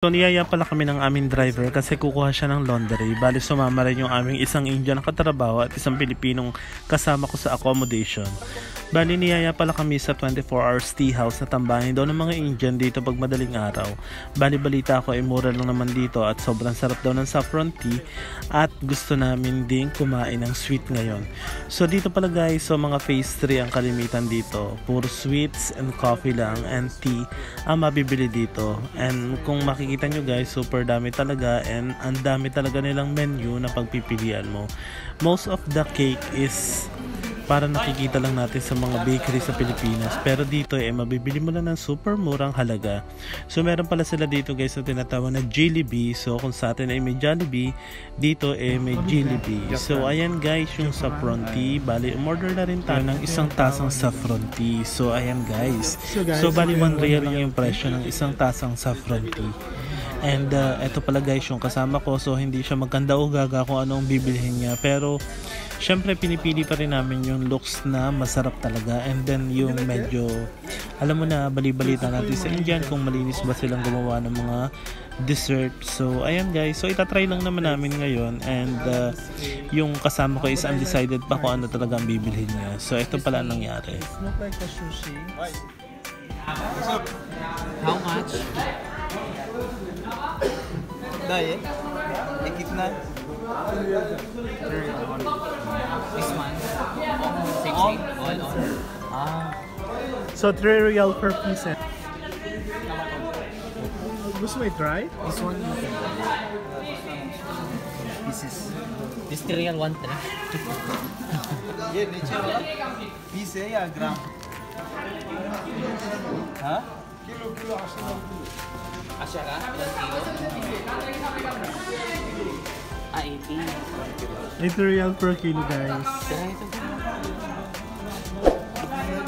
So niyaya pala kami ng aming driver kasi kukuha siya ng laundry. Bali sumama rin yung aming isang Indian na katrabaho at isang Pilipinong kasama ko sa accommodation. Bali niyaya pala kami sa 24 hours tea house na tambahin daw ng mga Indian dito pag madaling araw. Bali balita ko ay mura lang naman dito at sobrang sarap daw ng saffron tea at gusto namin ding kumain ng sweet ngayon. So dito pala guys, so mga phase 3 ang kalimitan dito. Puro sweets and coffee lang and tea ang mabibili dito. And kung makikita nyo guys, super dami talaga and ang dami talaga nilang menu na pagpipilian mo. Most of the cake is para nakikita lang natin sa mga bakery sa Pilipinas, pero dito mabibili mo lang ng super murang halaga. So meron pala sila dito guys na tinatawag na Jollibee. So kung sa atin ay may Jollibee, dito may Jollibee. So ayan guys yung saffron tea. Bali umorder na rin tayo ng isang tasang saffron tea. So ayan guys, so bali 1 real lang yung presyo ng isang tasang saffron tea. And eto pala guys yung kasama ko, so hindi siya magkanda o gaga kung anong bibilhin niya, pero syempre pinipili pa rin namin yung looks na masarap talaga, and then yung medyo alam mo na bali-balita natin sa Indian kung malinis ba silang gumawa ng mga dessert. So ayan guys, so itatry lang naman namin ngayon, and yung kasama ko is undecided pa kung ano talaga ang bibilhin niya. So ito pala ang nangyari. It's not like a sushi. How much? Diet? कितना? This one? Same, all on. So 3 real per piece. Gusto mo i-try? This one. This 3 real 1 3. ये नीचे वाला पीस है या ग्राम? हाँ? Kilo Asya ka? 1 kilo? 80. 8 real per kilo guys. Try ito.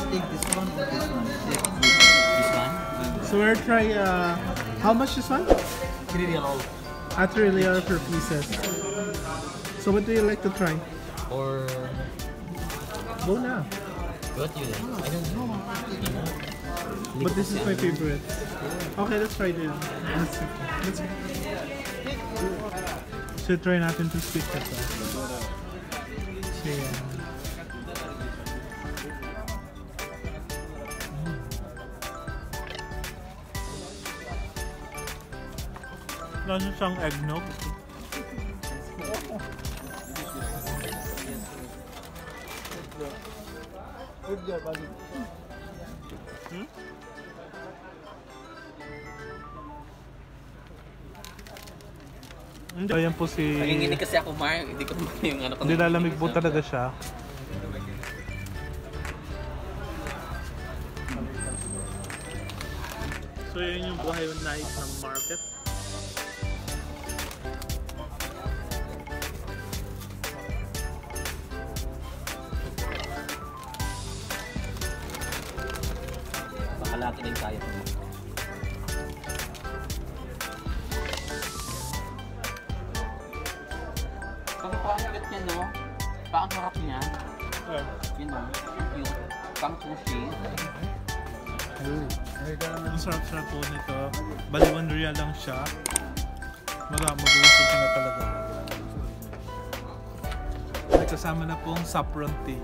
Take this one or this one? This one? So we'll try, how much this one? 3 real all. 3 real per pieces. So what do you like to try? Or Go na. what do you like? I don't know. But this is my favorite. Okay, let's try this. Let's see. So try natin to stick ito. So yeah. Lalo siyang eggnog. Ayan po si... Nanginginig kasi ako, Mar. Hindi ko naman yung ano ko. Nilalamig po talaga siya. So yun yung buhay night ng market. Baka laki na yung kaya ko. Pagkapangalit niya, no? Paang harap niya. You know, yung pang sushi. Ang sarap-sarap po nito. Bali 1 real lang siya. Mag-uusap na talaga. May kasama na pong saffron tea.